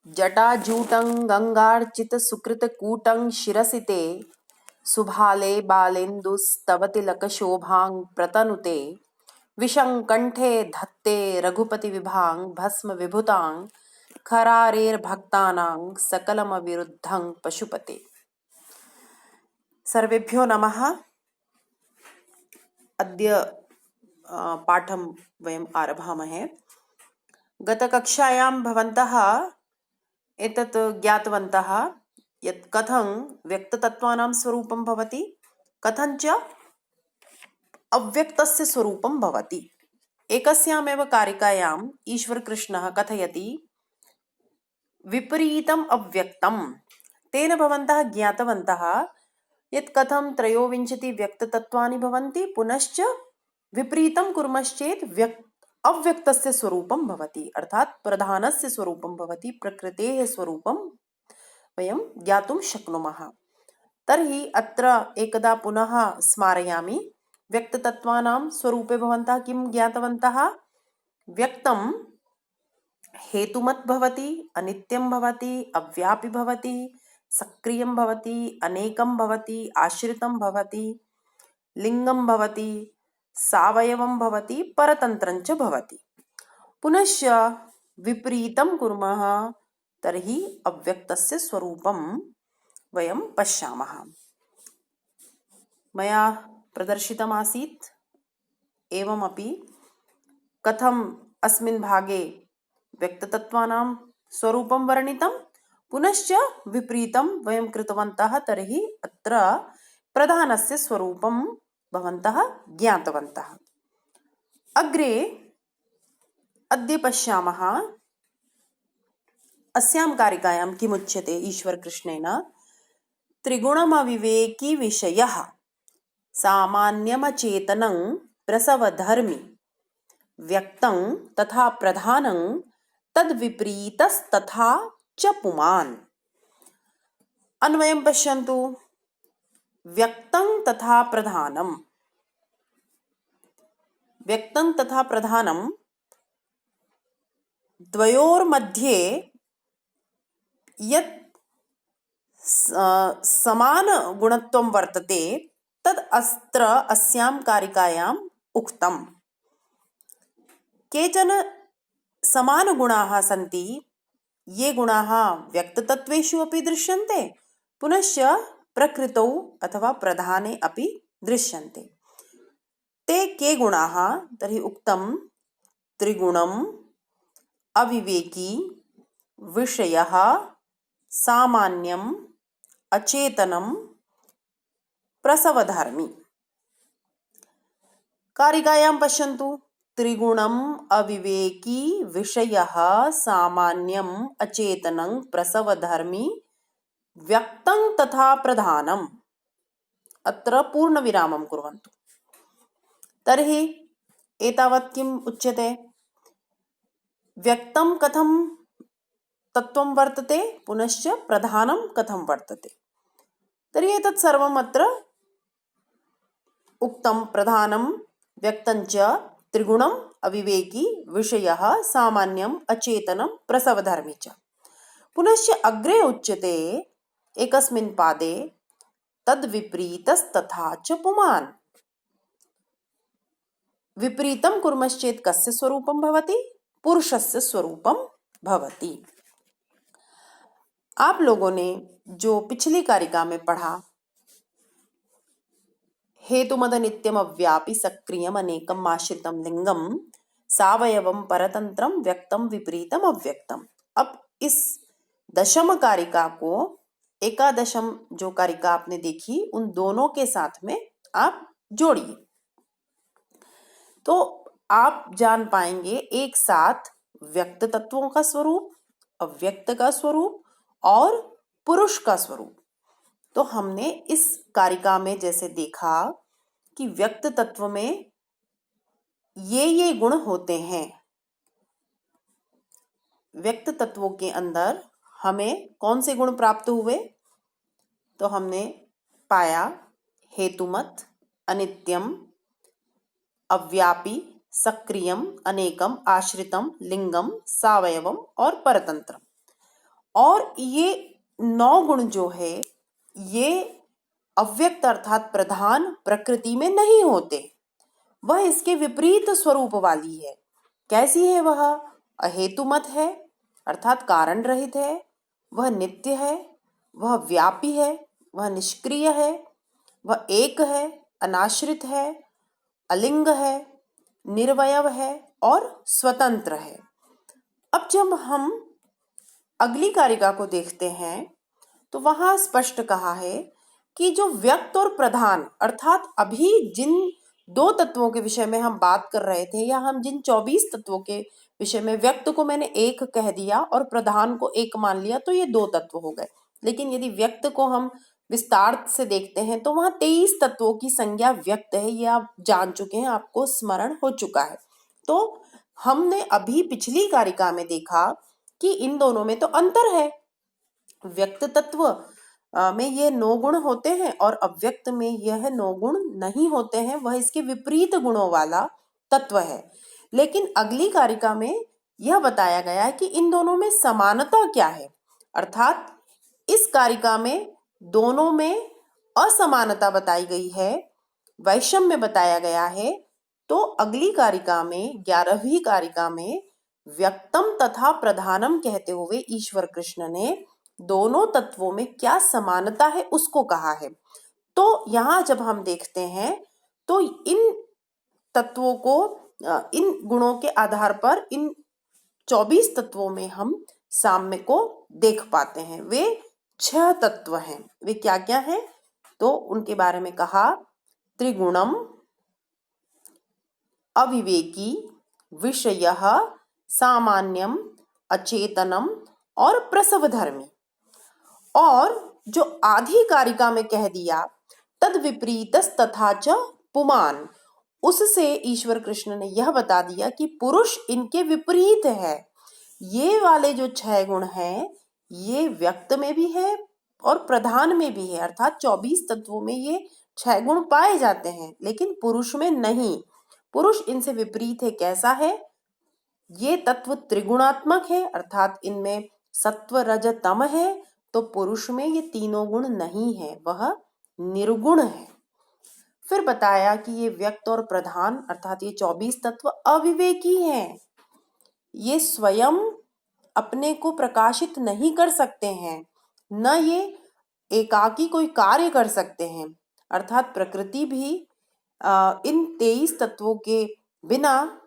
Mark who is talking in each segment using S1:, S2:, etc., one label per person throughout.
S1: जटाजूटं गङ्गार्चितसुकृतकूटं शिरसि ते सुभाले बालेन्दुस्तवतिलकशोभां प्रतनुते विशं कण्ठे धत्ते रघुपतिविभां भस्मविभुतां खरारेर्भक्तानां सकलमविरुद्धं पशुपते। सर्वेभ्यो नमः। अद्य पाठं वयम् आरभामहे। गतकक्षायां भवन्तः एतत् ज्ञातवन्तः यत् कथं व्यक्ततत्त्वानां स्वरूपं भवति, कथं च अव्यक्तस्य स्वरूपं भवति। एकस्यामेव कारिकायाम् ईश्वरकृष्णः कथयति विपरीतम् अव्यक्तं। तेन भवन्तः ज्ञातवन्तः यत् कथं 23 व्यक्ततत्त्वानि भवन्ति, पुनश्च विपरीतं कुर्मश्चेत् अव्यक्तस्य स्वरूपं भवति, अर्थात् प्रधानस्य स्वरूपं भवति, प्रकृतेः स्वरूपं वयं ज्ञातुं शक्नुमः। तर्हि अत्र एकदा पुनः स्मारयामि, व्यक्ततत्त्वानां स्वरूपे भवन्तः किं ज्ञातवन्तः? व्यक्तं हेतुमत् भवति, अनित्यं भवति, अव्यापि भवति, सक्रियं भवति, अनेकं भवति, आश्रितं भवति, लिङ्गं भवति, सावयवं भवति, परतन्त्रं च भवति। पुनश्च विपरीतं कुर्मः तर्हि अव्यक्तस्य स्वरूपं वयं पश्यामः। मया प्रदर्शितमासीत् एवमपि कथम् अस्मिन् भागे व्यक्ततत्त्वानां स्वरूपं वर्णितं, पुनश्च विपरीतं वयं कृतवन्तः, तर्हि अत्र प्रधानस्य स्वरूपं भवन्तः ज्ञातवन्तः। अग्रे अद्य पश्यामः अस्यां कारिकायां किमुच्यते ईश्वरकृष्णेन। त्रिगुणमविवेकी विषयः सामान्यमचेतनं प्रसवधर्मि व्यक्तं तथा प्रधानं तद्विपरीतस्तथा च पुमान्। अन्वयं पश्यन्तु। व्यक्तं तथा प्रधानं। व्यक्तं तथा प्रधानं द्वयोर्मध्ये यत् समान गुणत्वं वर्तते तद् अत्र अस्यां कारिकायाम् उक्तम्। केचन समानगुणाः सन्ति, ये गुणाः व्यक्ततत्त्वेषु अपि दृश्यन्ते, पुनश्च प्रकृतौ अथवा प्रधाने अपि दृश्यन्ते। ते के गुणाः? तर्हि उक्तं त्रिगुणम् अविवेकी विषयः सामान्यम् अचेतनं प्रसवधर्मी। कारिकायां पश्यन्तु। त्रिगुणम् अविवेकी विषयः सामान्यम् अचेतनं प्रसवधर्मी व्यक्तं तथा प्रधानम्। अत्र पूर्णविरामं कुर्वन्तु। तर्हि एतावत् किम् उच्यते? व्यक्तं कथं तत्त्वं वर्तते, पुनश्च प्रधानं कथं वर्तते। तर्हि एतत् सर्वम् अत्र उक्तं। प्रधानं व्यक्तं च त्रिगुणम् अविवेकी विषयः सामान्यम् अचेतनं प्रसवधर्मी च। पुनश्च अग्रे उच्यते एकस्मिन् पादे तद्विपरीतस्तथा च पुमान्। विपरीतं कुर्मश्चेत् कस्य स्वरूपं भवति? पुरुषस्य स्वरूपं भवति। आप लोगों ने जो पिछली कारिका में पढ़ा, हेतुमदनित्यम अव्यापि सक्रियम अनेकम आश्रितम लिंगम सावयवम परतंत्रम व्यक्तम विपरीतम अव्यक्तम। अब इस दशम कारिका को एकादशम जो कारिका आपने देखी, उन दोनों के साथ में आप जोड़िए तो आप जान पाएंगे एक साथ व्यक्त तत्वों का स्वरूप, अव्यक्त का स्वरूप और पुरुष का स्वरूप। तो हमने इस कारिका में जैसे देखा कि व्यक्त तत्व में ये गुण होते हैं। व्यक्त तत्वों के अंदर हमें कौन से गुण प्राप्त हुए? तो हमने पाया हेतुमत, अनित्यम, अव्यापी, सक्रियम, अनेकम, आश्रितम, लिंगम, सावयवम और परतंत्रम। और ये 9 गुण जो है ये अव्यक्त अर्थात प्रधान प्रकृति में नहीं होते, वह इसके विपरीत स्वरूप वाली है। कैसी है वह? अहेतुमत है अर्थात कारण रहित है, वह नित्य है, वह व्यापी है, वह निष्क्रिय है, वह एक है, अनाश्रित है, अलिंग है, निर्वयव है और स्वतंत्र है। अब जब हम अगली कारिका को देखते हैं तो वहां स्पष्ट कहा है कि जो व्यक्त और प्रधान अर्थात अभी जिन 2 तत्वों के विषय में हम बात कर रहे थे, या हम जिन 24 तत्वों के विषय में, व्यक्त को मैंने एक कह दिया और प्रधान को एक मान लिया, तो ये 2 तत्व हो गए। लेकिन यदि व्यक्त को हम विस्तार से देखते हैं तो वहां 23 तत्वों की संज्ञा व्यक्त है, ये आप जान चुके हैं, आपको स्मरण हो चुका है। तो हमने अभी पिछली कारिका में देखा कि इन दोनों में तो अंतर है। व्यक्त तत्व में ये 9 गुण होते हैं और अव्यक्त में यह 9 गुण नहीं होते हैं, वह इसके विपरीत गुणों वाला तत्व है। लेकिन अगली कारिका में यह बताया गया है कि इन दोनों में समानता क्या है, अर्थात इस कारिका में दोनों में असमानता बताई गई है, वैषम्य बताया गया है। तो अगली कारिका में 11वीं कारिका में व्यक्तम तथा प्रधानम कहते हुए ईश्वर कृष्ण ने दोनों तत्वों में क्या समानता है उसको कहा है। तो यहाँ जब हम देखते हैं तो इन तत्वों को, इन गुणों के आधार पर इन 24 तत्वों में हम साम्य को देख पाते हैं। वे 6 तत्व हैं। वे क्या क्या हैं? तो उनके बारे में कहा, त्रिगुणम, अविवेकी, विषयः, सामान्यम, अचेतनम और प्रसवधर्मी। और जो आधी कारिका में कह दिया तद विपरीतस तथा च पुमान, उससे ईश्वर कृष्ण ने यह बता दिया कि पुरुष इनके विपरीत है। ये वाले जो 6 गुण हैं ये व्यक्त में भी है और प्रधान में भी है, अर्थात 24 तत्वों में ये 6 गुण पाए जाते हैं, लेकिन पुरुष में नहीं। पुरुष इनसे विपरीत है। कैसा है? ये तत्व त्रिगुणात्मक है, अर्थात इनमें सत्व रज तम है। तो पुरुष में ये तीनों गुण नहीं है, वह निर्गुण है। फिर बताया कि ये व्यक्त और प्रधान अर्थात ये 24 तत्व अविवेकी हैं। ये स्वयं अपने को प्रकाशित नहीं कर सकते हैं, न ये एकाकी कोई कार्य कर सकते हैं, अर्थात प्रकृति भी इन 23 तत्वों के बिना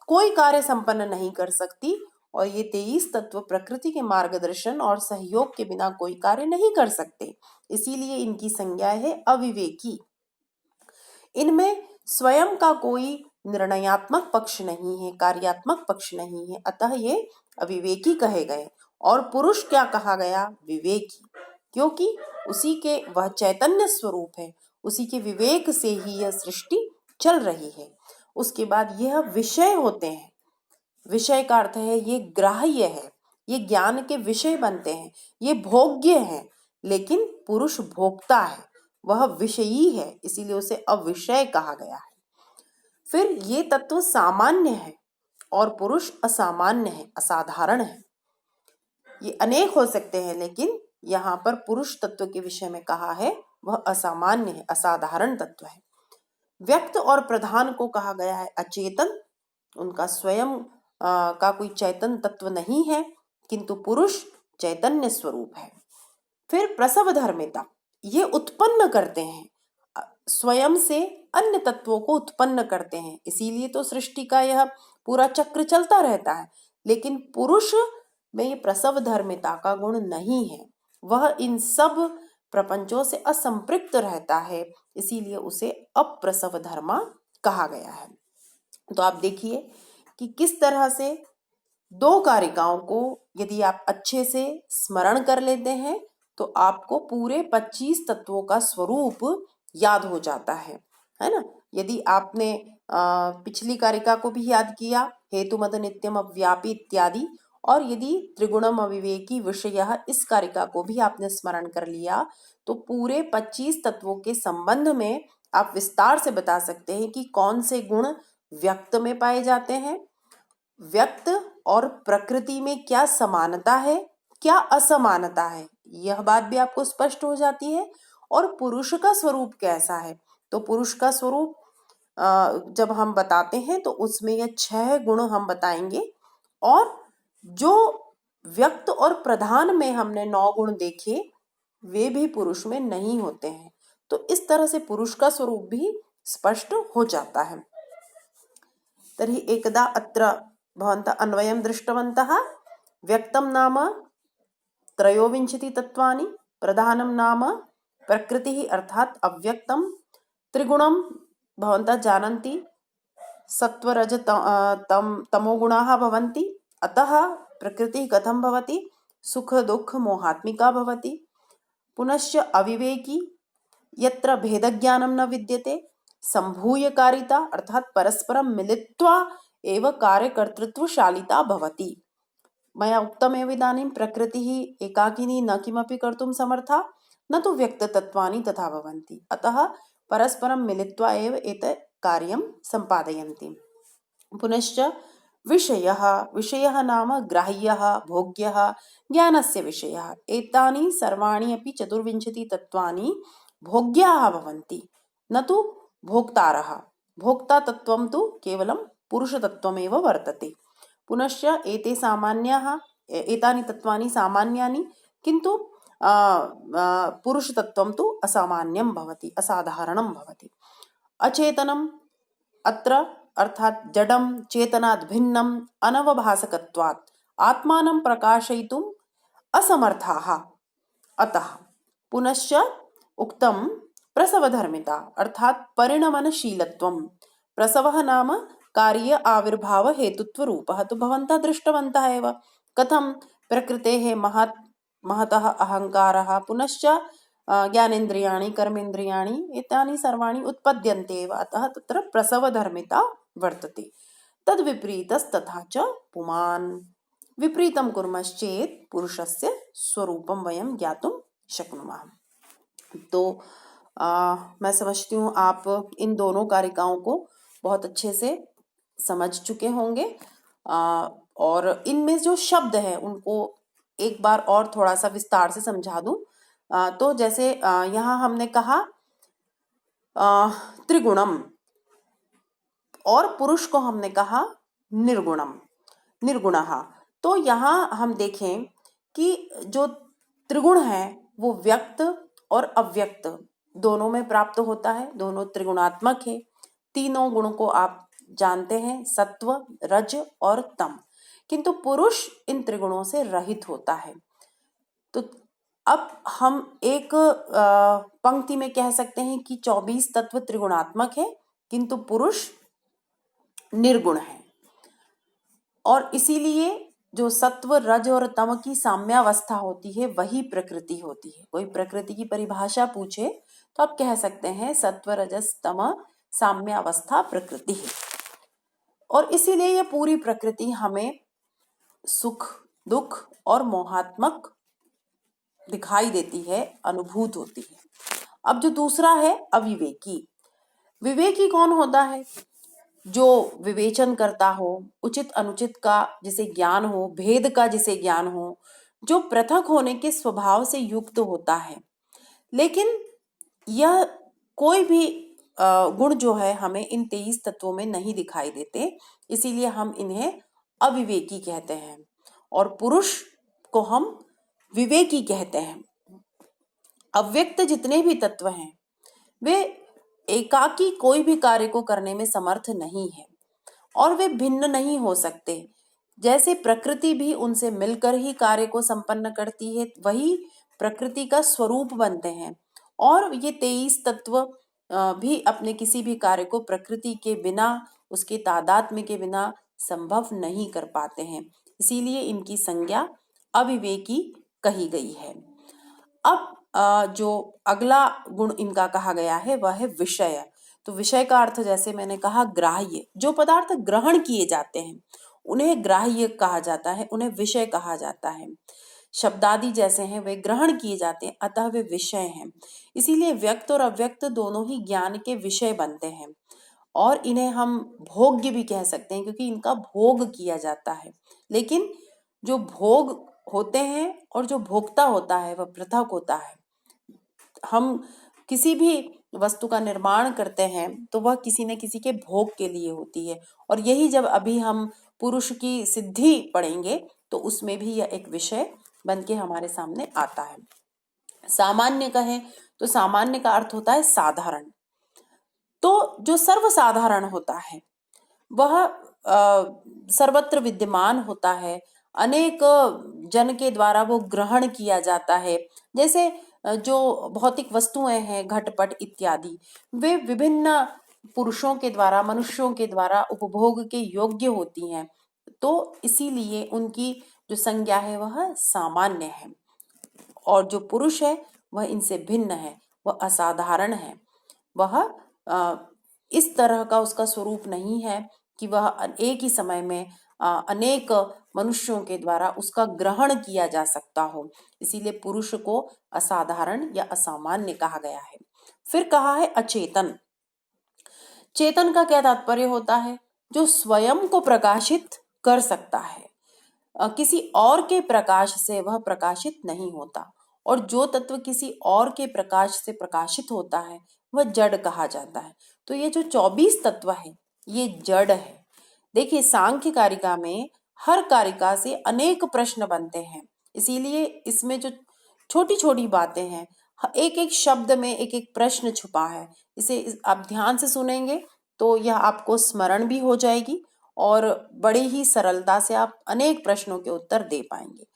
S1: कोई कार्य संपन्न नहीं कर सकती, और ये 23 तत्व प्रकृति के मार्गदर्शन और सहयोग के बिना कोई कार्य नहीं कर सकते। इसीलिए इनकी संज्ञा है अविवेकी। इनमें स्वयं का कोई निर्णयात्मक पक्ष नहीं है, कार्यात्मक पक्ष नहीं है, अतः ये अविवेकी कहे गए। और पुरुष क्या कहा गया? विवेकी, क्योंकि उसी के वह चैतन्य स्वरूप है, उसी के विवेक से ही यह सृष्टि चल रही है। उसके बाद यह विषय होते हैं। विषय का अर्थ है ये ग्राह्य है, ये ज्ञान के विषय बनते हैं, ये भोग्य है। लेकिन पुरुष भोक्ता है, वह विषयी है, इसीलिए उसे अविषय कहा गया है। फिर ये तत्व सामान्य है और पुरुष असामान्य है, असाधारण है। ये अनेक हो सकते हैं, लेकिन यहाँ पर पुरुष तत्व के विषय में कहा है वह असामान्य है, असाधारण तत्व है। व्यक्त और प्रधान को कहा गया है अचेतन, उनका स्वयं का कोई चैतन्य तत्व नहीं है, किंतु पुरुष चैतन्य स्वरूप है। फिर प्रसव धर्मिता, ये उत्पन्न करते हैं, स्वयं से अन्य तत्वों को उत्पन्न करते हैं, इसीलिए तो सृष्टि का यह पूरा चक्र चलता रहता है। लेकिन पुरुष में ये प्रसव धर्मिता का गुण नहीं है, वह इन सब प्रपंचों से असंपृक्त रहता है, इसीलिए उसे अप्रसव धर्मा कहा गया है। तो आप देखिए कि किस तरह से 2 कारिकाओं को यदि आप अच्छे से स्मरण कर लेते हैं तो आपको पूरे 25 तत्वों का स्वरूप याद हो जाता है ना। यदि आपने पिछली कारिका को भी याद किया, हेतु मद नित्यम अव्यापी इत्यादि, और यदि त्रिगुणम अविवेकी विषयः इस कारिका को भी आपने स्मरण कर लिया, तो पूरे 25 तत्वों के संबंध में आप विस्तार से बता सकते हैं कि कौन से गुण व्यक्त में पाए जाते हैं, व्यक्त और प्रकृति में क्या समानता है, क्या असमानता है, यह बात भी आपको स्पष्ट हो जाती है। और पुरुष का स्वरूप कैसा है, तो पुरुष का स्वरूप जब हम बताते हैं तो उसमें ये 6 गुण हम बताएंगे, और जो व्यक्त और प्रधान में हमने 9 गुण देखे वे भी पुरुष में नहीं होते हैं। तो इस तरह से पुरुष का स्वरूप भी स्पष्ट हो जाता है। तर्हि एकदा अत्र भवन्तः अन्वयं दृष्टवन्तः। व्यक्तं नाम त्रयोविंशति तत्वानि, प्रधानं नाम प्रकृतिः अर्थात् अव्यक्तं, त्रिगुणं भवन्तः जानन्ति, सत्त्वरज तमोगुणाः भवन्ति। अतः प्रकृतिः कथं भवति, सुख दुःख मोहात्मिका भवति। पुनश्च अविवेकी, यत्र भेदज्ञानं न विद्यते, सम्भूयकारिता अर्थात् परस्परं मिलित्वा एव कार्यकर्तृत्वशालिता भवति। मया उक्तमेव इदानीं, प्रकृतिः एकाकिनी न किमपि कर्तुं समर्था, न तु व्यक्ततत्त्वानि तथा भवन्ति। अतः परस्परं मिलित्वा एव एतत् कार्यं सम्पादयन्ति। पुनश्च विषयः, विषयः नाम ग्राह्यः, भोग्यः, ज्ञानस्य विषयः। एतानि सर्वाणि अपि 24 तत्त्वानि भोग्याः भवन्ति, न तु भोक्तारः। भोक्तातत्त्वं तु केवलं पुरुषतत्त्वमेव वर्तते। पुनश्च एते सामान्याः, एतानि तत्त्वानि सामान्यानि, किन्तु पुरुषतत्त्वं तु असामान्यं भवति, असाधारणं भवति। अचेतनम् अत्र अर्थात् जडं चेतनात् भिन्नम् अनवभासकत्वात् आत्मानं प्रकाशयितुम् असमर्थाः। अतः पुनश्च उक्तं प्रसवधर्मिता अर्थात् परिणमनशीलत्वं। प्रसवः नाम कार्य आविर्भाव हेतुत्व रूपः। तो भवन्तः दृष्टवन्तः एव कथं प्रकृतेः महतः अहङ्कारः, पुनश्च ज्ञानेन्द्रियाणि कर्मेन्द्रियाणि एतानि सर्वाणि उत्पद्यन्ते एव। अतः तत्र प्रसवधर्मिता वर्तते। तद्विपरीतस्तथा च पुमान्। विपरीतं कुर्मश्चेत् पुरुषस्य स्वरूपं वयं ज्ञातुं शक्नुमः। तो मैं समझती हूँ आप इन दोनों कारिकाओं को बहुत अच्छे से समझ चुके होंगे। और इनमें जो शब्द हैं उनको एक बार और थोड़ा सा विस्तार से समझा दूं। तो जैसे यहाँ हमने कहा त्रिगुणम, और पुरुष को हमने कहा निर्गुणम, निर्गुणः। तो यहाँ हम देखें कि जो त्रिगुण है वो व्यक्त और अव्यक्त दोनों में प्राप्त होता है, दोनों त्रिगुणात्मक है। तीनों गुणों को आप जानते हैं, सत्व रज और तम, किंतु पुरुष इन त्रिगुणों से रहित होता है। तो अब हम एक पंक्ति में कह सकते हैं कि 24 तत्व त्रिगुणात्मक है, किंतु पुरुष निर्गुण है। और इसीलिए जो सत्व रज और तम की साम्यावस्था होती है वही प्रकृति होती है। कोई प्रकृति की परिभाषा पूछे तो आप कह सकते हैं सत्व रजस तम साम्यावस्था प्रकृति है। और इसीलिए ये पूरी प्रकृति हमें सुख दुख और मोहात्मक दिखाई देती है, अनुभूत होती है। अब जो दूसरा है अविवेकी। विवेकी कौन होता है? जो विवेचन करता हो, उचित अनुचित का जिसे ज्ञान हो, भेद का जिसे ज्ञान हो, जो पृथक होने के स्वभाव से युक्त होता है। लेकिन यह कोई भी गुण जो है हमें इन 23 तत्वों में नहीं दिखाई देते, इसीलिए हम इन्हें अविवेकी कहते हैं। और पुरुष को हम विवेकी कहते हैं। अव्यक्त जितने भी तत्व हैं वे एकाकी कोई भी कार्य को करने में समर्थ नहीं है, और वे भिन्न नहीं हो सकते। जैसे प्रकृति भी उनसे मिलकर ही कार्य को संपन्न करती है, वही प्रकृति का स्वरूप बनते हैं। और ये 23 तत्व भी अपने किसी भी कार्य को प्रकृति के बिना, उसके तादात्म्य के बिना संभव नहीं कर पाते हैं। इसीलिए इनकी संज्ञा अविवेकी कही गई है। अब जो अगला गुण इनका कहा गया है वह है विषय। तो विषय का अर्थ जैसे मैंने कहा ग्राह्य, जो पदार्थ ग्रहण किए जाते हैं उन्हें ग्राह्य कहा जाता है, उन्हें विषय कहा जाता है। शब्दादि जैसे हैं वे ग्रहण किए जाते हैं, अतः वे विषय हैं। इसीलिए व्यक्त और अव्यक्त दोनों ही ज्ञान के विषय बनते हैं। और इन्हें हम भोग्य भी कह सकते हैं, क्योंकि इनका भोग किया जाता है। लेकिन जो भोग होते हैं और जो भोक्ता होता है वह पृथक होता है। हम किसी भी वस्तु का निर्माण करते हैं तो वह किसी न किसी के भोग के लिए होती है, और यही जब अभी हम पुरुष की सिद्धि पढ़ेंगे तो उसमें भी यह एक विषय बन के हमारे सामने आता है। सामान्य कहें तो सामान्य का अर्थ होता है साधारण। तो जो सर्वसाधारण होता है वह सर्वत्र विद्यमान होता है, अनेक जन के द्वारा वो ग्रहण किया जाता है। जैसे जो भौतिक वस्तुएं हैं, घटपट इत्यादि, वे विभिन्न पुरुषों के द्वारा, मनुष्यों के द्वारा उपभोग के योग्य होती हैं, तो इसीलिए उनकी जो संज्ञा है वह सामान्य है। और जो पुरुष है वह इनसे भिन्न है, वह असाधारण है। वह इस तरह का उसका स्वरूप नहीं है कि वह एक ही समय में अनेक मनुष्यों के द्वारा उसका ग्रहण किया जा सकता हो, इसीलिए पुरुष को असाधारण या असामान्य कहा गया है। फिर कहा है अचेतन। चेतन का क्या तात्पर्य होता है? जो स्वयं को प्रकाशित कर सकता है, किसी और के प्रकाश से वह प्रकाशित नहीं होता, और जो तत्व किसी और के प्रकाश से प्रकाशित होता है वह जड़ कहा जाता है। तो ये जो 24 तत्व है ये जड़ है। देखिए, सांख्य कारिका में हर कारिका से अनेक प्रश्न बनते हैं, इसीलिए इसमें जो छोटी छोटी बातें हैं, एक एक शब्द में एक एक प्रश्न छुपा है। इसे आप ध्यान से सुनेंगे तो यह आपको स्मरण भी हो जाएगी और बड़ी ही सरलता से आप अनेक प्रश्नों के उत्तर दे पाएंगे।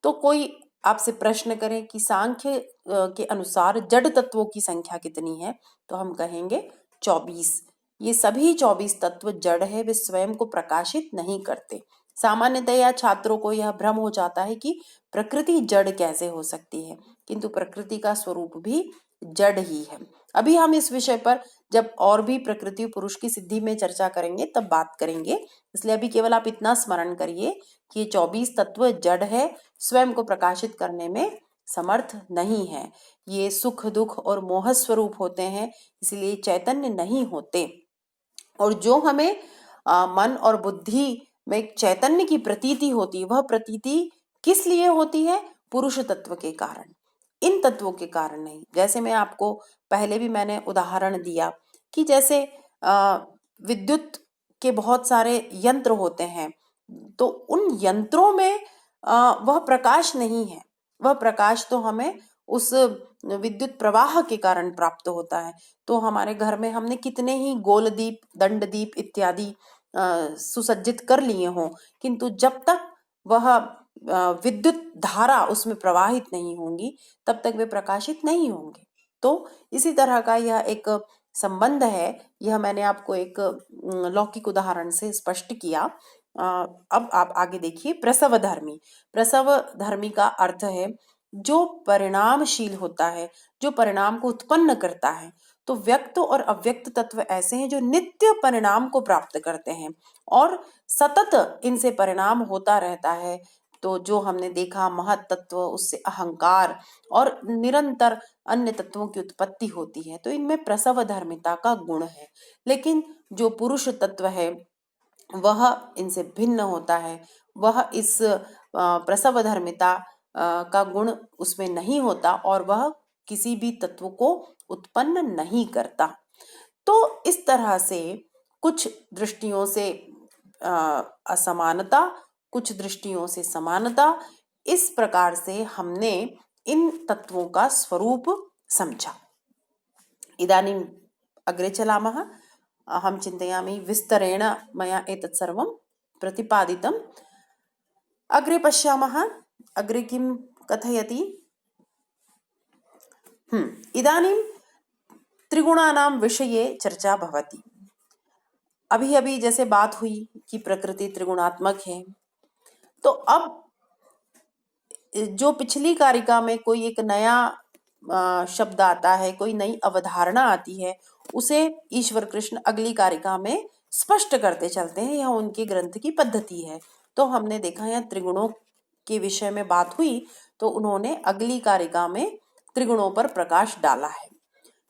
S1: तो कोई आपसे प्रश्न करें कि सांख्य के अनुसार जड़ तत्वों की संख्या कितनी है, तो हम कहेंगे 24। ये सभी 24 तत्व जड़ है, वे स्वयं को प्रकाशित नहीं करते। सामान्यतया छात्रों को यह भ्रम हो जाता है कि प्रकृति जड़ कैसे हो सकती है, किंतु प्रकृति का स्वरूप भी जड़ ही है। अभी हम इस विषय पर जब और भी प्रकृति पुरुष की सिद्धि में चर्चा करेंगे तब बात करेंगे, इसलिए अभी केवल आप इतना स्मरण करिए कि ये 24 तत्व जड़ है, स्वयं को प्रकाशित करने में समर्थ नहीं है। ये सुख दुख और मोह स्वरूप होते हैं, इसलिए चैतन्य नहीं होते। और जो हमें मन और बुद्धि में एक चैतन्य की प्रतीति होती है, वह प्रतीति किस लिए होती है? पुरुष तत्व के कारण, इन तत्वों के कारण नहीं। जैसे मैं आपको पहले भी मैंने उदाहरण दिया कि जैसे विद्युत के बहुत सारे यंत्र होते हैं, तो उन यंत्रों में वह प्रकाश नहीं है, वह प्रकाश तो हमें उस विद्युत प्रवाह के कारण प्राप्त होता है। तो हमारे घर में हमने कितने ही गोल दीप, दंड दीप इत्यादि सुसज्जित कर लिए हों, किंतु जब तक वह विद्युत धारा उसमें प्रवाहित नहीं होंगी तब तक वे प्रकाशित नहीं होंगे। तो इसी तरह का यह एक संबंध है, यह मैंने आपको एक लौकिक उदाहरण से स्पष्ट किया। अब आप आगे देखिए, प्रसव धर्मी। प्रसव धर्मी का अर्थ है जो परिणामशील होता है, जो परिणाम को उत्पन्न करता है। तो व्यक्त और अव्यक्त तत्व ऐसे हैं जो नित्य परिणाम को प्राप्त करते हैं और सतत इनसे परिणाम होता रहता है। तो जो हमने देखा महत तत्व, उससे अहंकार और निरंतर अन्य तत्वों की उत्पत्ति होती है, तो इनमें प्रसव धर्मिता का गुण है। लेकिन जो पुरुष तत्व है वह इनसे भिन्न होता है, वह इस प्रसव धर्मिता का गुण उसमें नहीं होता और वह किसी भी तत्व को उत्पन्न नहीं करता। तो इस तरह से कुछ दृष्टियों से असमानता, कुछ दृष्टियों से समानता, इस प्रकार से हमने इन तत्वों का स्वरूप समझा। इदानीम् अग्रे चलामः। अहं चिन्तयामि विस्तरेण मया एतत् सर्वं प्रतिपादितम्। अग्रे पश्यामः, अग्रे किं कथयति। इदानीं त्रिगुणानां विषये चर्चा भवति। अभी अभी जैसे बात हुई कि प्रकृति त्रिगुणात्मक है, तो अब जो पिछली कारिका में कोई एक नया शब्द आता है, कोई नई अवधारणा आती है, उसे ईश्वर कृष्ण अगली कारिका में स्पष्ट करते चलते हैं, यह उनके ग्रंथ की पद्धति है। तो हमने देखा यहाँ त्रिगुणों के विषय में बात हुई, तो उन्होंने अगली कारिका में त्रिगुणों पर प्रकाश डाला है।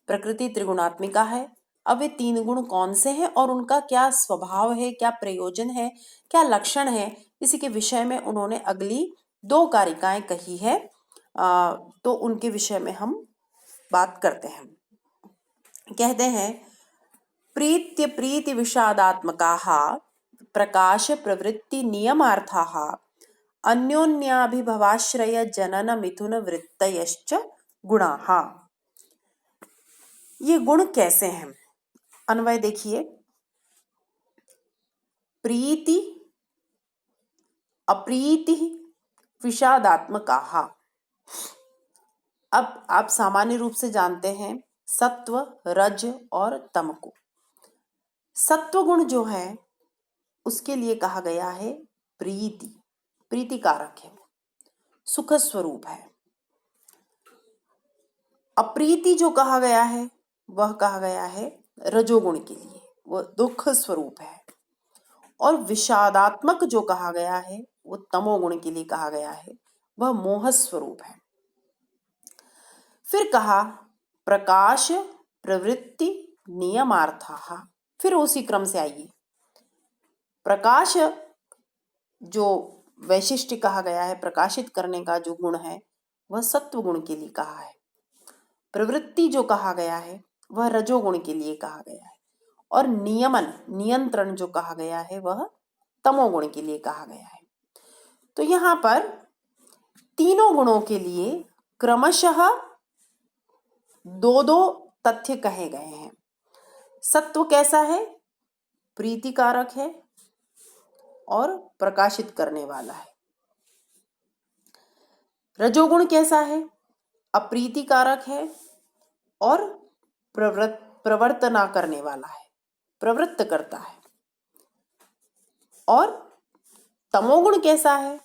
S1: प्रकृति त्रिगुणात्मिका है। अब वे 3 गुण कौन से हैं और उनका क्या स्वभाव है, क्या प्रयोजन है, क्या लक्षण है, इसी के विषय में उन्होंने अगली दो कारिकाएं कही है, तो उनके विषय में हम बात करते हैं। कहते हैं प्रीत्य प्रीति विषादात्मकाः प्रकाश प्रवृत्ति नियमार्थाः अन्योन्याभिभवाश्रय जनन मिथुन वृत्तयश्च गुणाः। ये गुण कैसे हैं? अन्वय देखिए, प्रीति अप्रीति विषादात्मकाः। अब आप सामान्य रूप से जानते हैं सत्व, रज और तम को। सत्व गुण जो है उसके लिए कहा गया है प्रीति, प्रीतिकारक है, सुख स्वरूप है। अप्रीति जो कहा गया है वह कहा गया है रजोगुण के लिए, वह दुख स्वरूप है। और विषादात्मक जो कहा गया है वो तमोगुण के लिए कहा गया है, वह मोह स्वरूप है। फिर कहा प्रकाश प्रवृत्ति नियमार्थाः। फिर उसी क्रम से आइए, प्रकाश जो वैशिष्ट्य कहा गया है, प्रकाशित करने का जो गुण है वह सत्व गुण के लिए कहा है। प्रवृत्ति जो कहा गया है वह रजोगुण के लिए कहा गया है। और नियमन, नियंत्रण जो कहा गया है वह तमोगुण के लिए कहा गया है। तो यहाँ पर तीनों गुणों के लिए क्रमशः दो दो तथ्य कहे गए हैं। सत्व कैसा है? प्रीतिकारक है और प्रकाशित करने वाला है। रजोगुण कैसा है? अप्रीतिकारक है और प्रवर्तना करने वाला है, प्रवृत्त करता है। और तमोगुण कैसा है?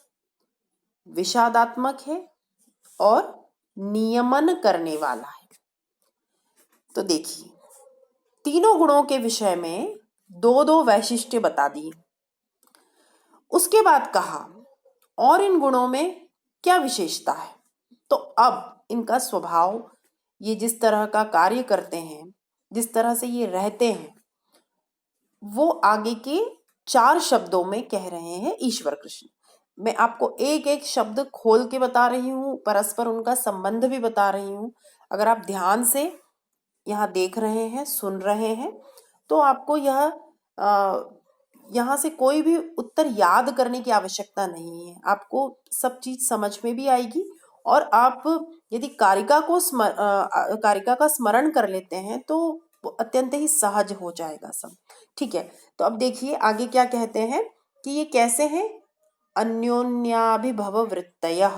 S1: विषादात्मक है और नियमन करने वाला है। तो देखिए, तीनों गुणों के विषय में दो दो वैशिष्ट्य बता दिए। उसके बाद कहा और इन गुणों में क्या विशेषता है। तो अब इनका स्वभाव, ये जिस तरह का कार्य करते हैं, जिस तरह से ये रहते हैं, वो आगे के 4 शब्दों में कह रहे हैं ईश्वर कृष्ण। मैं आपको एक एक शब्द खोल के बता रही हूँ, परस्पर उनका संबंध भी बता रही हूँ। अगर आप ध्यान से यहाँ देख रहे हैं, सुन रहे हैं, तो आपको यहाँ से कोई भी उत्तर याद करने की आवश्यकता नहीं है। आपको सब चीज समझ में भी आएगी और आप यदि कारिका का स्मरण कर लेते हैं तो वो अत्यंत ही सहज हो जाएगा सब। ठीक है, तो अब देखिए आगे क्या कहते हैं कि ये कैसे हैं। अन्योन्याभिभव वृत्तयः।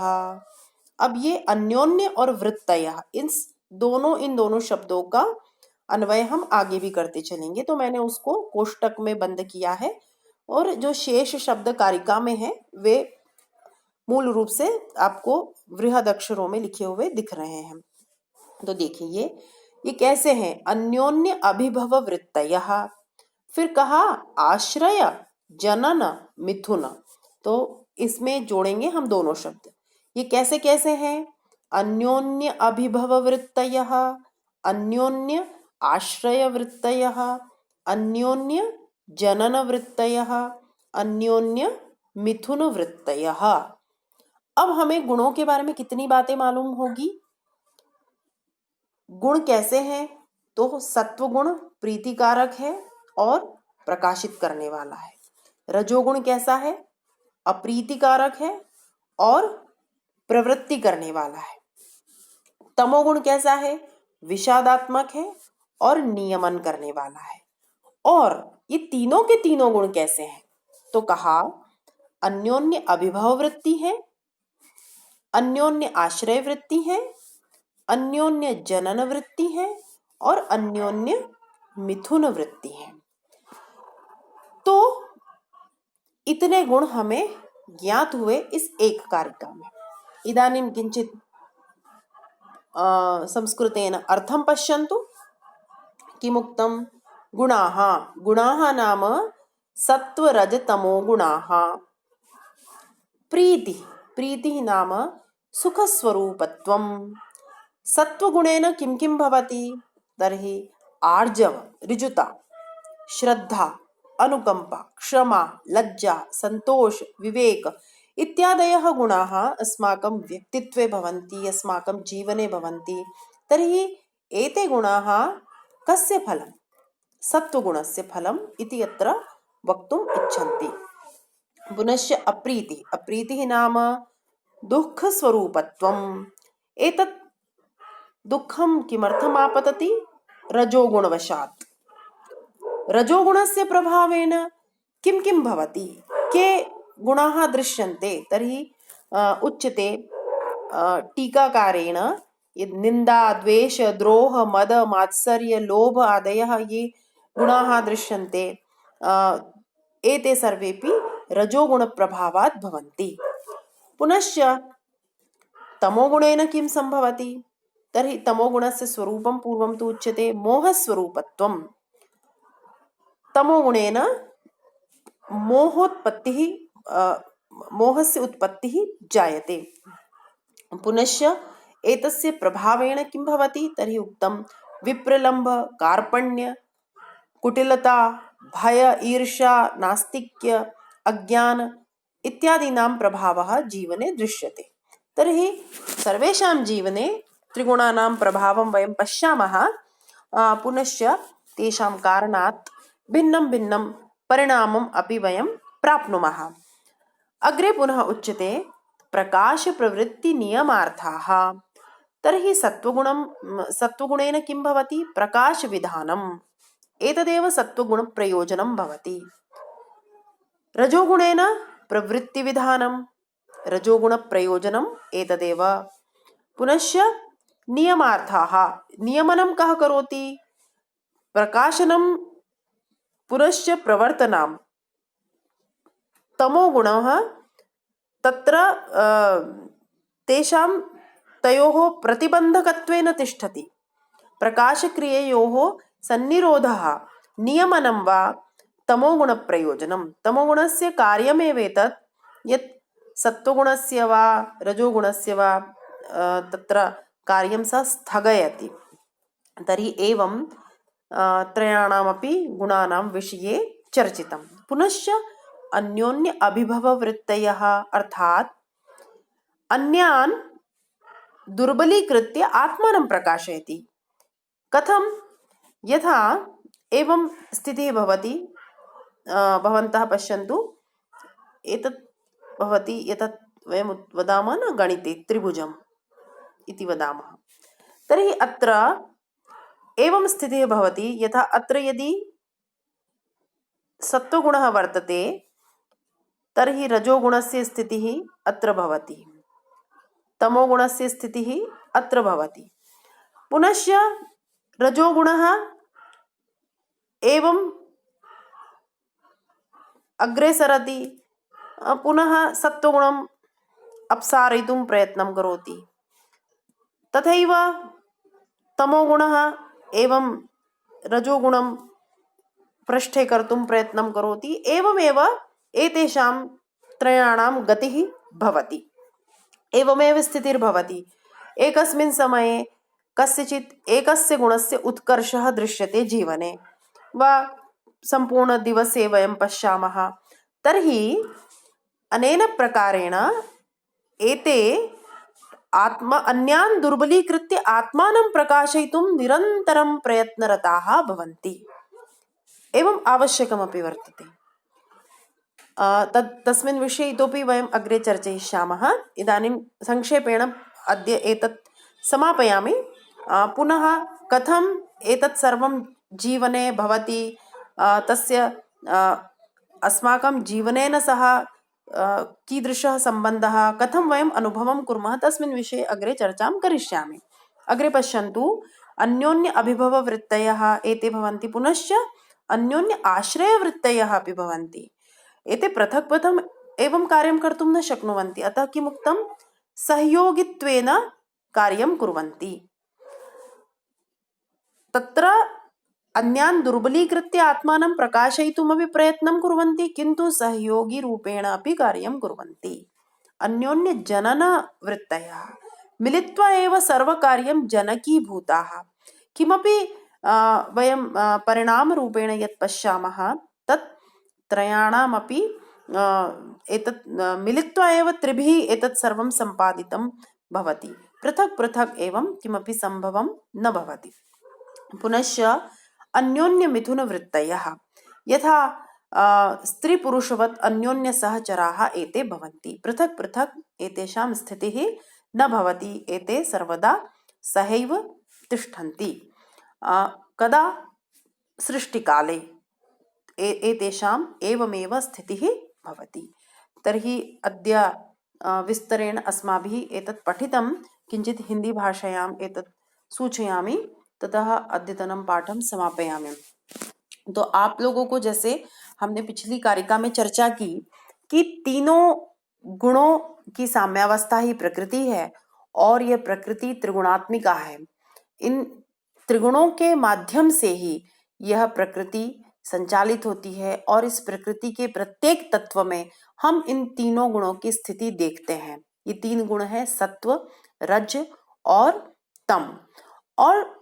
S1: अब ये अन्योन्य और वृत्तयः, इन दोनों शब्दों का अन्वय हम आगे भी करते चलेंगे। तो मैंने उसको कोष्टक में बंद किया है और जो शेष शब्द कारिका में है वे मूल रूप से आपको वृहद अक्षरों में लिखे हुए दिख रहे हैं। तो देखिए ये कैसे हैं। अन्योन्य अभिभव वृत्तयः। फिर कहा आश्रय जनन मिथुन। तो इसमें जोड़ेंगे हम दोनों शब्द। ये कैसे कैसे हैं। अन्योन्य अभिभव वृत्तयः, अन्योन्य आश्रय वृत्तयः, अन्योन्य जनन वृत्तयः, अन्योन्य मिथुन वृत्तयः। अब हमें गुणों के बारे में कितनी बातें मालूम होगी। गुण कैसे हैं, तो सत्व गुण प्रीतिकारक है और प्रकाशित करने वाला है। रजोगुण कैसा है, अप्रीतिकारक है और प्रवृत्ति करने वाला है। तमोगुण कैसा है, विषादात्मक है और नियमन करने वाला है। और ये तीनों के तीनों गुण कैसे हैं, तो कहा अन्योन्य अभिभव वृत्ति है, अन्योन्य आश्रय वृत्ति है, अन्योन्य जनन वृत्ति है और अन्योन्य मिथुन वृत्ति है। तो इतने गुण हमें ज्ञात हुए इस एक कारिका में। इदानीं किंचित संस्कृतेन अर्थं पश्यन्तु। किमुक्तं। गुणाः। गुणाः नाम सत्व रज तमो गुणाः। प्रीतिः। प्रीतिः नाम सुखस्वरूपत्वं। सत्वगुणेन किं किं भवति, तर्हि आर्जव, ऋजुता, श्रद्धा, अनुकंपा, क्षमा, लज्जा, संतोष, विवेक, इत्यादयः गुणाः अस्माकं व्यक्तित्वे भवन्ति, अस्माकं जीवने भवन्ति। तर्हि एते गुणाः कस्य फलं? सत्त्वगुणस्य फलम् इति अत्र वक्तुम् इच्छन्ति। पुनश्च अप्रीतिः। अप्रीतिः नाम दुःखस्वरूपत्वम्। एतत् दुःखं किमर्थम् आपतति? रजोगुणवशात्। रजोगुणस्य प्रभावेन किं किं भवति? के गुणाः दृश्यन्ते? तर्हि उच्यते टीकाकारेण निन्दा, द्वेष, द्रोह, मद, मात्सर्य, लोभ आदयः ये गुणाः दृश्यन्ते, एते सर्वेपि रजोगुणप्रभावात् भवन्ति। पुनश्च तमोगुणेन किं सम्भवति? तर्हि तमोगुणस्य स्वरूपं पूर्वं तु उच्यते मोहस्वरूपत्वम्। तमोगुणेन मोहस्य उत्पत्तिः जायते। पुनश्च एतस्य प्रभावेण किं भवति? तर्हि उक्तं विप्रलम्भ, कार्पण्य, कुटिलता, भय, ईर्ष्या, नास्तिक्य, अज्ञान इत्यादीनां प्रभावः जीवने दृश्यते। तर्हि सर्वेषां जीवने त्रिगुणानां प्रभावं वयं पश्यामः। पुनश्च तेषां कारणात् भिन्नं भिन्नं परिणामम् अपि वयं प्राप्नुमः। अग्रे पुनः उच्यते प्रकाशप्रवृत्तिनियमार्थाः। तर्हि सत्त्वगुणेन किं भवति? प्रकाशविधानम्। एतदेव सत्त्वगुणप्रयोजनं भवति। रजोगुणेन प्रवृत्तिविधानं, रजोगुणप्रयोजनम् एतदेव। पुनश्च नियमार्थाः। नियमनं कः करोति? प्रकाशनं पुनश्च प्रवर्तनं। तमोगुणः तत्र तयोः प्रतिबन्धकत्वेन तिष्ठति। प्रकाशक्रिययोः सन्निरोधः नियमनं वा तमोगुणप्रयोजनं। तमोगुणस्य कार्यमेव एतत्, यत् सत्त्वगुणस्य वा रजोगुणस्य वा तत्र कार्यं सः स्थगयति। तर्हि एवं त्रयाणामपि गुणानां विषये चर्चितं। पुनश्च अन्योन्य अभिभववृत्तयः, अर्थात् अन्यान् दुर्बलीकृत्य आत्मानं प्रकाशयति। कथं? यथा एवं स्थितिः भवति, भवन्तः पश्यन्तु, एतत् भवति, एतत् वयं वदामः न गणिते त्रिभुजम् इति वदामः। तर्हि अत्र एवं स्थितिः भवति, यथा अत्र यदि सत्त्वगुणः वर्तते तर्हि रजोगुणस्य स्थितिः अत्र भवति, तमोगुणस्य स्थितिः अत्र भवति। पुनश्च रजोगुणः एवं अग्रे सरति, पुनः सत्त्वगुणम् अपसारयितुं प्रयत्नं करोति। तथैव तमोगुणः एवं रजोगुणं पृष्ठे कर्तुं प्रयत्नं करोति। एवमेव एतेषां त्रयाणां गतिः भवति। एवमेव स्थितिर्भवति। एकस्मिन् समये कस्यचित् एकस्य गुणस्य उत्कर्षः दृश्यते जीवने, वा सम्पूर्णदिवसे वयं पश्यामः। तर्हि अनेन प्रकारेण एते अन्यान् दुर्बलीकृत्य आत्मानं प्रकाशयितुं निरन्तरं प्रयत्नरताः भवन्ति। एवम् आवश्यकमपि वर्तते। तस्मिन् विषये इतोपि वयम् अग्रे चर्चयिष्यामः। इदानीं संक्षेपेण अद्य एतत् समापयामि। पुनः कथम् एतत् सर्वं जीवने भवति, तस्य अस्माकं जीवनेन सह कीदृशः सम्बन्धः, कथं वयम् अनुभवं कुर्मः, तस्मिन् विषये अग्रे चर्चां करिष्यामि। अग्रे पश्यन्तु, अन्योन्य अभिभववृत्तयः एते भवन्ति। पुनश्च अन्योन्य आश्रयवृत्तयः अपि भवन्ति। एते पृथक् पृथक् एवं कार्यं कर्तुं न शक्नुवन्ति। अतः किमुक्तं? सहयोगित्वेन कार्यं कुर्वन्ति। तत्र अन्यान् दुर्बलीकृत्य आत्मानं प्रकाशयितुमपि प्रयत्नं कुर्वन्ति, किन्तु सहयोगिरूपेण अपि कार्यं कुर्वन्ति। अन्योन्यजननवृत्तयः मिलित्वा एव सर्वकार्यं जनकीभूताः। किमपि वयं परिणामरूपेण यत् पश्यामः, तत् त्रयाणामपि एतत् मिलित्वा एव त्रिभिः एतत् सर्वं सम्पादितं भवति। पृथक् पृथक् एवं किमपि सम्भवं न भवति। पुनश्च अन्योन्यमिथुनवृत्तयः यथा स्त्रीपुरुषवत् अन्योन्यसहचराः एते भवन्ति। पृथक् पृथक् एतेषां स्थितिः न भवति, एते सर्वदा सहैव तिष्ठन्ति। कदा? सृष्टिकाले एतेषाम् एवमेव स्थितिः भवति। तर्हि अद्य विस्तरेण अस्माभिः एतत् पठितं, किञ्चित् हिन्दीभाषायाम् एतत् सूचयामि, ततः अद्यतनं पाठं समापयामि। तो आप लोगों को, जैसे हमने पिछली कारिका में चर्चा की कि तीनों गुणों की साम्यावस्था ही प्रकृति है और यह प्रकृति त्रिगुणात्मिका है। इन त्रिगुणों के माध्यम से ही यह प्रकृति संचालित होती है और इस प्रकृति के प्रत्येक तत्व में हम इन तीनों गुणों की स्थिति देखते हैं। ये तीन गुण है सत्व, रज और तम। और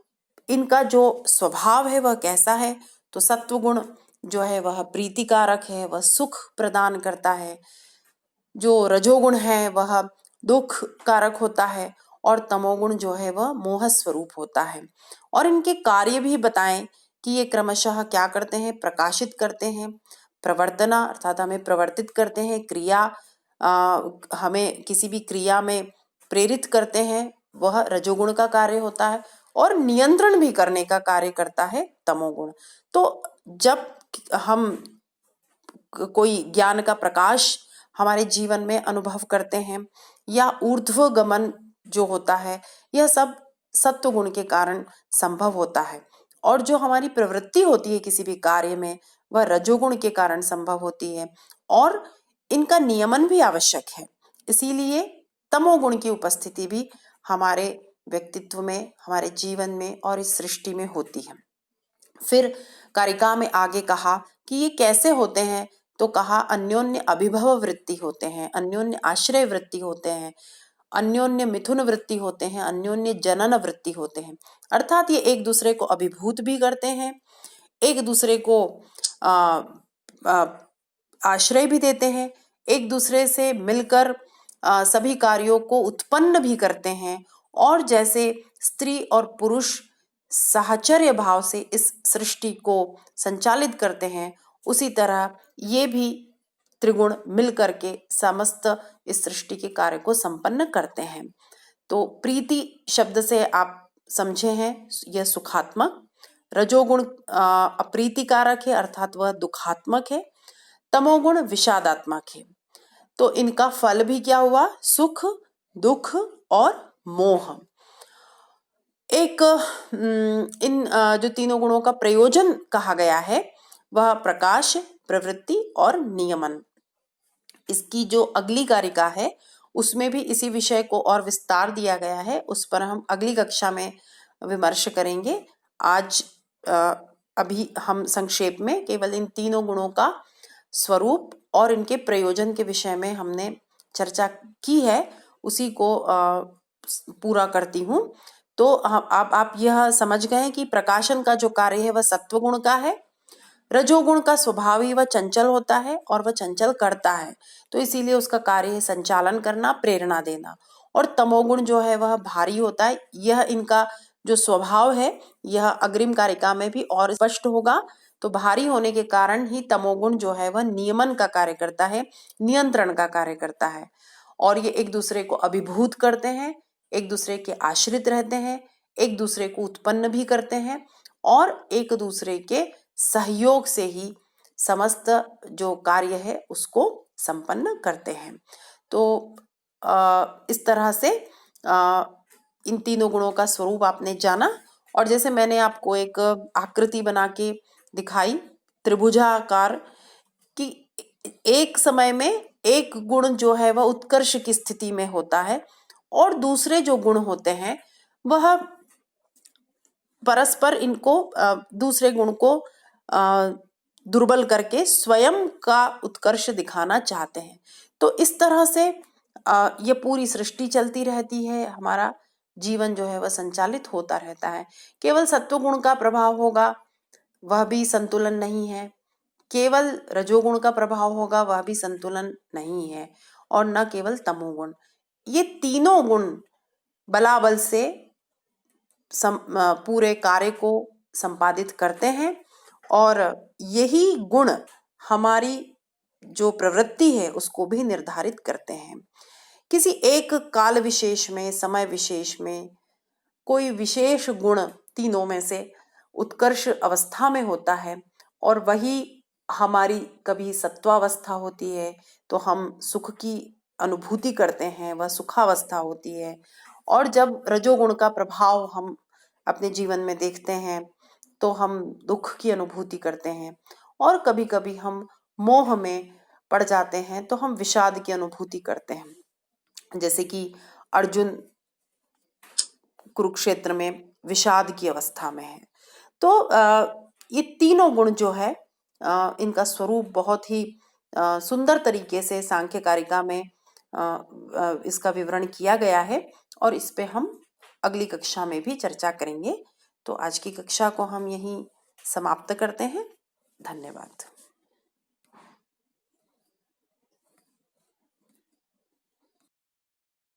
S1: इनका जो स्वभाव है वह कैसा है? तो सत्व गुण जो है वह प्रीतिकारक है, वह सुख प्रदान करता है। जो रजोगुण है वह दुख कारक होता है और तमोगुण जो है वह मोह स्वरूप होता है। और इनके कार्य भी बताएं कि ये क्रमशः क्या करते हैं? प्रकाशित करते हैं, प्रवर्तना अर्थात हमें प्रवर्तित करते हैं, क्रिया हमें किसी भी क्रिया में प्रेरित करते हैं, वह रजोगुण का कार्य होता है, और नियंत्रण भी करने का कार्य करता है तमोगुण। तो जब हम कोई ज्ञान का प्रकाश हमारे जीवन में अनुभव करते हैं या ऊर्ध्व गमन जो होता है, यह सब सत्व गुण के कारण संभव होता है। और जो हमारी प्रवृत्ति होती है किसी भी कार्य में, वह रजोगुण के कारण संभव होती है और इनका नियमन भी आवश्यक है। इसीलिए तमोगुण की उपस्थिति भी हमारे व्यक्तित्व में, हमारे जीवन में और इस सृष्टि में होती है। फिर कारिका में आगे कहा कि ये कैसे होते हैं? तो कहा अन्योन्य अभिभव वृत्ति होते हैं, अन्योन्य आश्रय वृत्ति होते हैं, अन्योन्य मिथुन वृत्ति होते हैं, अन्योन्य जनन वृत्ति होते हैं। अर्थात ये एक दूसरे को अभिभूत भी करते हैं, एक दूसरे को आश्रय भी देते हैं, एक दूसरे से मिलकर सभी कार्यों को उत्पन्न भी करते हैं। और जैसे स्त्री और पुरुष साहचर्य भाव से इस सृष्टि को संचालित करते हैं, उसी तरह ये भी त्रिगुण मिल करके समस्त इस सृष्टि के कार्य को संपन्न करते हैं। तो प्रीति शब्द से आप समझे हैं यह सुखात्मक, रजोगुण अप्रीतिकारक है अर्थात वह दुखात्मक है, तमोगुण विषादात्मक है। तो इनका फल भी क्या हुआ? सुख, दुख और मोह। एक इन जो तीनों गुणों का प्रयोजन कहा गया है वह प्रकाश, प्रवृत्ति और नियमन। इसकी जो अगली कारिका है उसमें भी इसी विषय को और विस्तार दिया गया है, उस पर हम अगली कक्षा में विमर्श करेंगे। आज अभी हम संक्षेप में केवल इन तीनों गुणों का स्वरूप और इनके प्रयोजन के विषय में हमने चर्चा की है, उसी को पूरा करती हूँ। तो आप यह समझ गए कि प्रकाशन का जो कार्य है वह सत्व गुण का है, रजोगुण का स्वभाव ही वह चंचल होता है और वह चंचल करता है, तो इसीलिए उसका कार्य है संचालन करना, प्रेरणा देना। और तमोगुण जो है वह भारी होता है, यह इनका जो स्वभाव है यह अग्रिम कारिका में भी और स्पष्ट होगा। तो भारी होने के कारण ही तमोगुण जो है वह नियमन का कार्य करता है, नियंत्रण का कार्य करता है, और ये एक दूसरे को अभिभूत करते हैं, एक दूसरे के आश्रित रहते हैं, एक दूसरे को उत्पन्न भी करते हैं और एक दूसरे के सहयोग से ही समस्त जो कार्य है उसको संपन्न करते हैं। तो इस तरह से इन तीनों गुणों का स्वरूप आपने जाना। और जैसे मैंने आपको एक आकृति बना के दिखाई त्रिभुजाकार, कि एक समय में एक गुण जो है वह उत्कर्ष की स्थिति में होता है और दूसरे जो गुण होते हैं वह परस्पर इनको दूसरे गुण को दुर्बल करके स्वयं का उत्कर्ष दिखाना चाहते हैं। तो इस तरह से ये पूरी सृष्टि चलती रहती है, हमारा जीवन जो है वह संचालित होता रहता है। केवल सत्व गुण का प्रभाव होगा वह भी संतुलन नहीं है, केवल रजोगुण का प्रभाव होगा वह भी संतुलन नहीं है, और न केवल तमोगुण। ये तीनों गुण बलाबल से पूरे कार्य को संपादित करते हैं, और यही गुण हमारी जो प्रवृत्ति है उसको भी निर्धारित करते हैं। किसी एक काल विशेष में, समय विशेष में कोई विशेष गुण तीनों में से उत्कर्ष अवस्था में होता है, और वही हमारी कभी सत्वावस्था होती है तो हम सुख की अनुभूति करते हैं, वह सुखावस्था होती है। और जब रजोगुण का प्रभाव हम अपने जीवन में देखते हैं तो हम दुख की अनुभूति करते हैं, और कभी कभी हम मोह में पड़ जाते हैं तो हम विषाद की अनुभूति करते हैं। जैसे कि अर्जुन कुरुक्षेत्र में विषाद की अवस्था में है। तो ये तीनों गुण जो है इनका स्वरूप बहुत ही सुंदर तरीके से सांख्य कारिका में इसका विवरण किया गया है, और इस पे हम अगली कक्षा में भी चर्चा करेंगे। तो आज की कक्षा को हम यहीं समाप्त करते हैं। धन्यवाद।